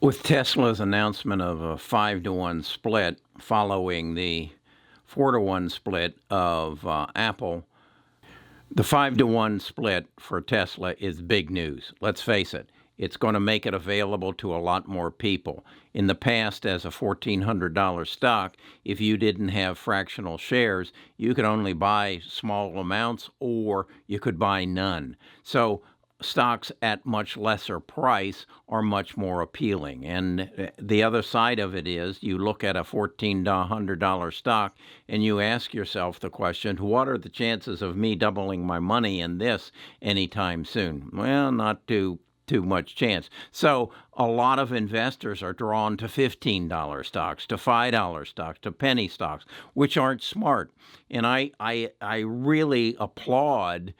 With Tesla's announcement of a 5-to-1 split following the 4-to-1 split of Apple, the 5-to-1 split for Tesla is big news. Let's face it, it's going to make it available to a lot more people. In the past, as a $1,400 stock, if you didn't have fractional shares, you could only buy small amounts or you could buy none. So stocks at much lesser price are much more appealing. And the other side of it is you look at a $1,400 stock and you ask yourself the question, what are the chances of me doubling my money in this anytime soon? Well, not too much chance. So a lot of investors are drawn to $15 stocks, to $5 stocks, to penny stocks, which aren't smart. And I really applaud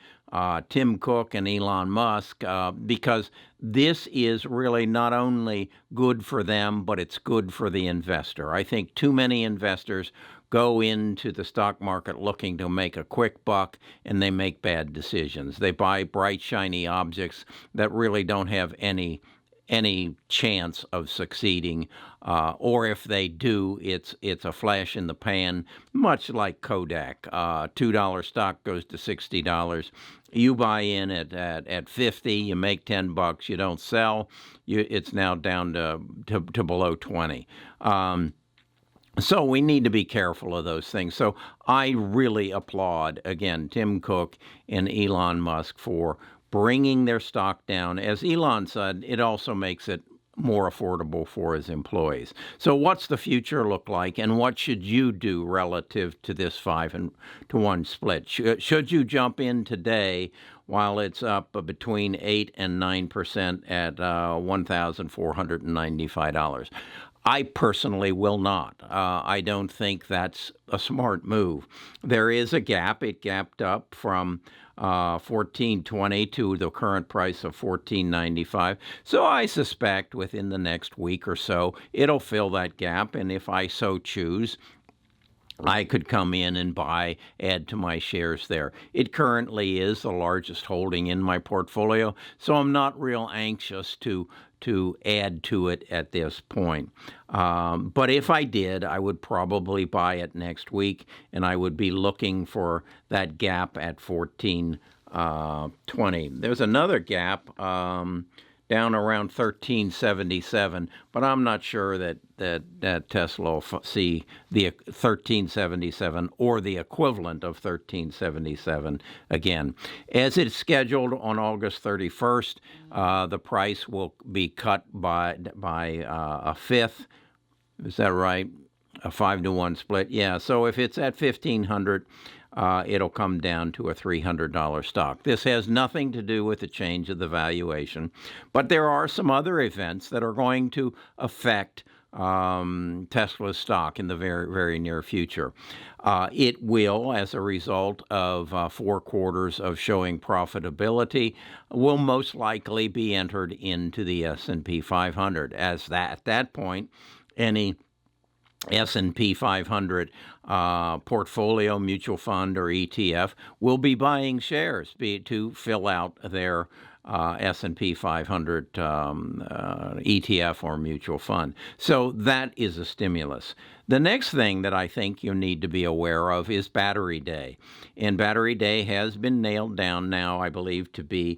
Tim Cook and Elon Musk because this is really not only good for them, but it's good for the investor. I think too many investors go into the stock market looking to make a quick buck, and they make bad decisions. They buy bright, shiny objects that really don't have any chance of succeeding, or if they do, it's a flash in the pan, much like Kodak. $2 stock goes to $60. You buy in at 50, you make $10, you don't sell, it's now down to below 20. So we need to be careful of those things. So I really applaud, again, Tim Cook and Elon Musk for bringing their stock down. As Elon said, it also makes it more affordable for his employees. So what's the future look like, and what should you do relative to this 5-to-1 split? Should you jump in today while it's up between 8 and 9% at $1,495? I personally will not. I don't think that's a smart move. There is a gap. It gapped up from $14.20 to the current price of $14.95. So I suspect within the next week or so, it'll fill that gap. And if I so choose, I could come in and add to my shares there. It currently is the largest holding in my portfolio, so I'm not real anxious to add to it at this point. But if I did, I would probably buy it next week, and I would be looking for that gap at 14.20. There's another gap down around 1377, but I'm not sure that Tesla will see the 1377 or the equivalent of 1377 again. As it's scheduled on August 31st, the price will be cut by a fifth. Is that right? A 5-to-1 split? Yeah, so if it's at 1,500, it'll come down to a $300 stock. This has nothing to do with the change of the valuation, but there are some other events that are going to affect Tesla's stock in the very, very near future. It will, as a result of 4 quarters of showing profitability, will most likely be entered into the S&P 500. At that point, any S&P 500 portfolio, mutual fund, or ETF will be buying shares to fill out their S&P 500 ETF or mutual fund. So that is a stimulus. The next thing that I think you need to be aware of is Battery Day. And Battery Day has been nailed down now, I believe, to be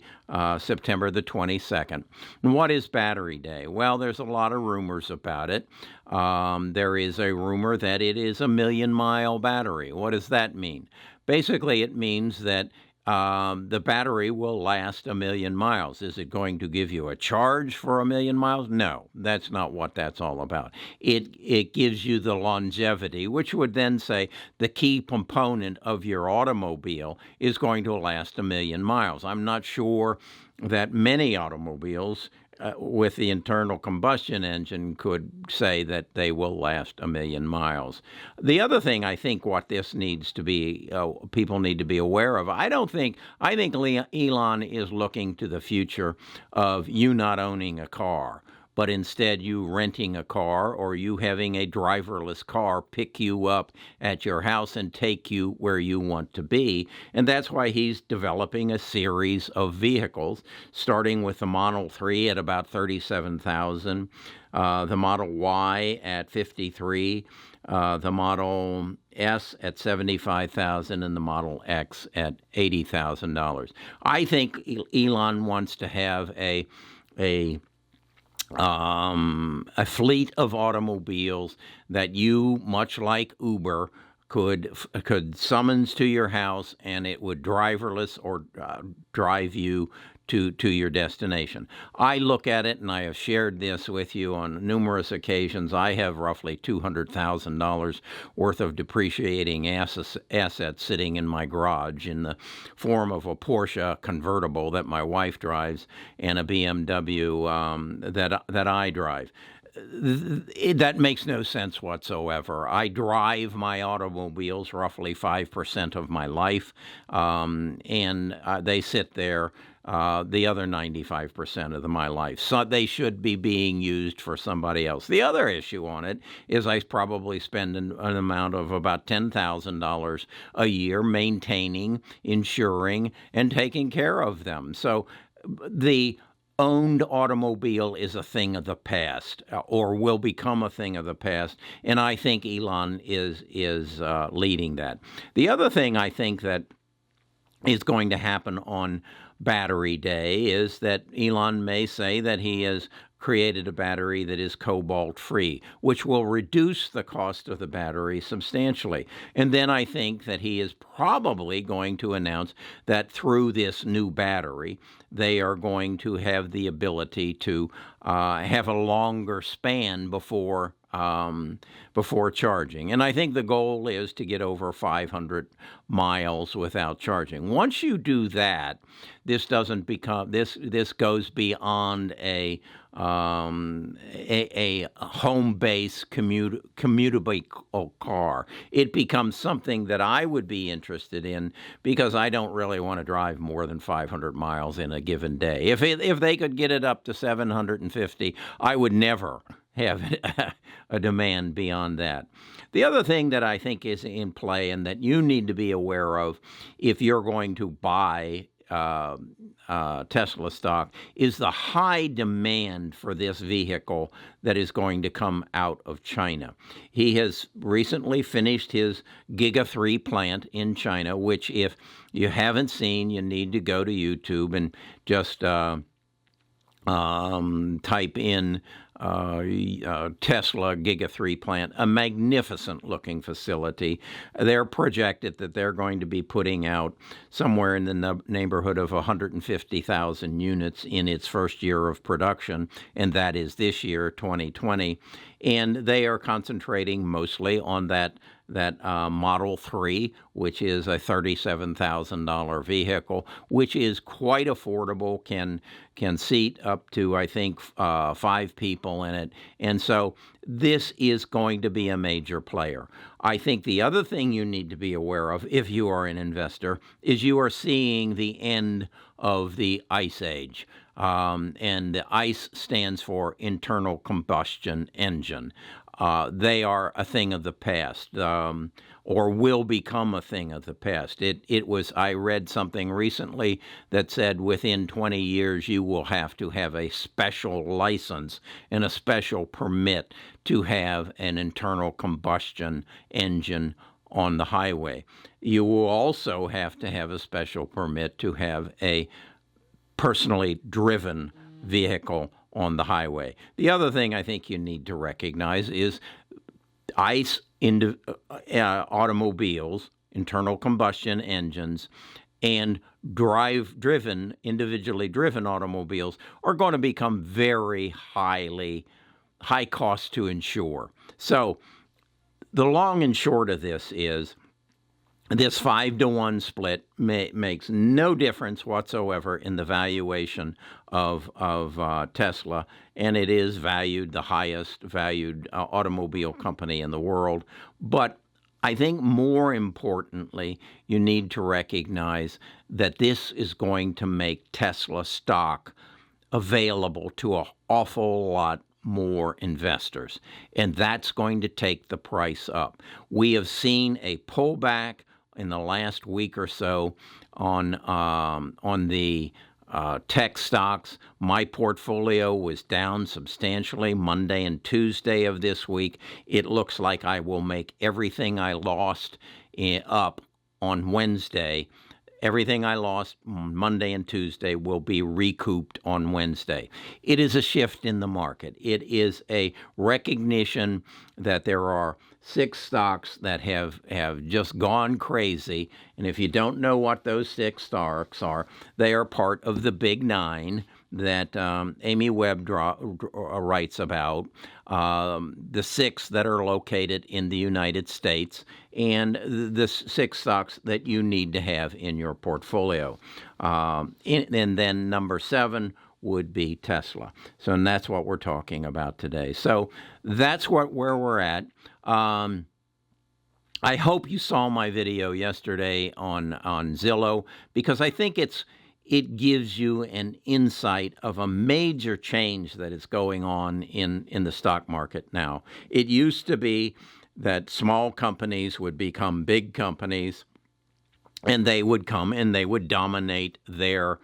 September the 22nd. And what is Battery Day? Well, there's a lot of rumors about it. There is a rumor that it is a 1,000,000-mile battery. What does that mean? Basically, it means that the battery will last 1,000,000 miles. Is it going to give you a charge for 1,000,000 miles? No, that's not what that's all about. It gives you the longevity, which would then say the key component of your automobile is going to last 1,000,000 miles. I'm not sure that many automobiles with the internal combustion engine could say that they will last 1,000,000 miles. The other thing I think what this needs to be, people need to be aware of, I think Elon is looking to the future of you not owning a car, but instead you renting a car or you having a driverless car pick you up at your house and take you where you want to be. And that's why he's developing a series of vehicles, starting with the Model 3 at about 37,000, the Model Y at 53, the Model S at 75,000, and the Model X at $80,000. I think Elon wants to have a a fleet of automobiles that you, much like Uber, could summons to your house, and it would driverless or drive you to your destination. I look at it, and I have shared this with you on numerous occasions. I have roughly $200,000 worth of depreciating assets sitting in my garage in the form of a Porsche convertible that my wife drives and a BMW that I drive. That makes no sense whatsoever. I drive my automobiles roughly 5% of my life, and they sit there the other 95% of my life. So they should be being used for somebody else. The other issue on it is I probably spend an amount of about $10,000 a year maintaining, insuring, and taking care of them. So the owned automobile is a thing of the past, or will become a thing of the past, and I think Elon is leading that. The other thing I think that is going to happen on Battery Day is that Elon may say that he has created a battery that is cobalt-free, which will reduce the cost of the battery substantially. And then I think that he is probably going to announce that through this new battery, they are going to have the ability to have a longer span before charging. And I think the goal is to get over 500 miles without charging. Once you do that, this doesn't become this goes beyond a home base commutable car. It becomes something that I would be interested in because I don't really want to drive more than 500 miles in a given day. If they could get it up to 750, I would never have a demand beyond that. The other thing that I think is in play and that you need to be aware of if you're going to buy Tesla stock is the high demand for this vehicle that is going to come out of China. He has recently finished his Giga 3 plant in China, which if you haven't seen, you need to go to YouTube and just type in Tesla Giga 3 plant, a magnificent looking facility. They're projected that they're going to be putting out somewhere in the neighborhood of 150,000 units in its first year of production, and that is this year, 2020. And they are concentrating mostly on that Model 3, which is a $37,000 vehicle, which is quite affordable, can seat up to, I think, 5 people in it. And so this is going to be a major player. I think the other thing you need to be aware of, if you are an investor, is you are seeing the end of the ICE age. And the ICE stands for internal combustion engine. They are a thing of the past, or will become a thing of the past. I read something recently that said within 20 years you will have to have a special license and a special permit to have an internal combustion engine on the highway. You will also have to have a special permit to have a personally driven vehicle on the highway. The other thing I think you need to recognize is ICE automobiles, internal combustion engines, and individually driven automobiles are going to become very high cost to insure. So the long and short of this is this 5-to-1 split makes no difference whatsoever in the valuation of Tesla, and it is the highest valued automobile company in the world. But I think more importantly, you need to recognize that this is going to make Tesla stock available to an awful lot more investors, and that's going to take the price up. We have seen a pullback in the last week or so on the tech stocks. My portfolio was down substantially Monday and Tuesday of this week. It looks like I will make everything I lost up on Wednesday. Everything I lost Monday and Tuesday will be recouped on Wednesday. It is a shift in the market. It is a recognition that there are 6 stocks that have just gone crazy. And if you don't know what those 6 stocks are, they are part of the Big Nine that Amy Webb writes about, the 6 that are located in the United States, and the 6 stocks that you need to have in your portfolio. And then number 7 would be Tesla. So, and that's what we're talking about today. So that's where we're at. I hope you saw my video yesterday on Zillow, because I think it gives you an insight of a major change that is going on in the stock market now. It used to be that small companies would become big companies, and they would come and they would dominate their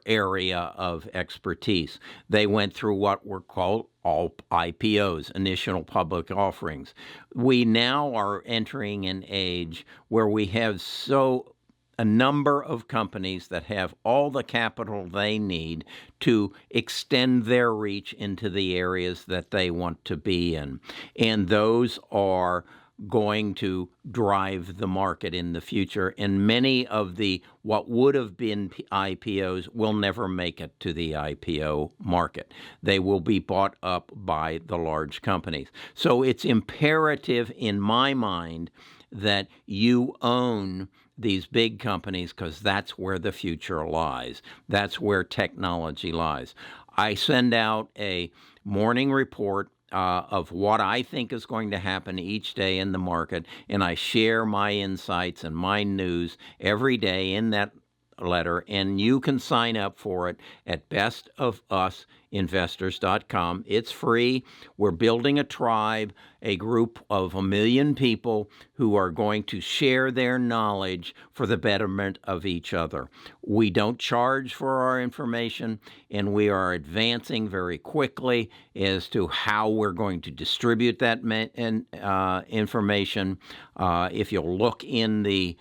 area of expertise. They went through what were called all IPOs, initial public offerings. We now are entering an age where we have a number of companies that have all the capital they need to extend their reach into the areas that they want to be in. And those are going to drive the market in the future. And many of what would have been IPOs will never make it to the IPO market. They will be bought up by the large companies. So it's imperative in my mind that you own these big companies, because that's where the future lies. That's where technology lies. I send out a morning report of what I think is going to happen each day in the market, and I share my insights and my news every day in that letter, and you can sign up for it at bestofusinvestors.com. It's free. We're building a tribe, a group of 1 million people who are going to share their knowledge for the betterment of each other. We don't charge for our information, and we are advancing very quickly as to how we're going to distribute that information. If you'll look in the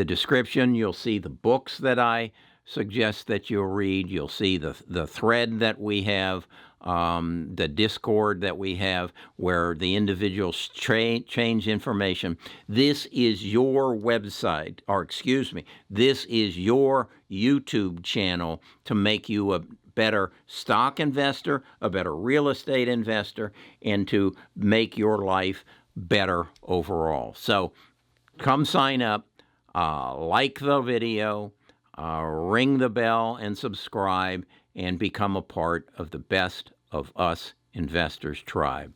description, you'll see the books that I suggest that you'll read. You'll see the thread that we have, the Discord that we have, where the individuals change information. This is your website, or excuse me, this is your YouTube channel to make you a better stock investor, a better real estate investor, and to make your life better overall. So come sign up, like the video, ring the bell and subscribe, and become a part of the Best of Us Investors tribe.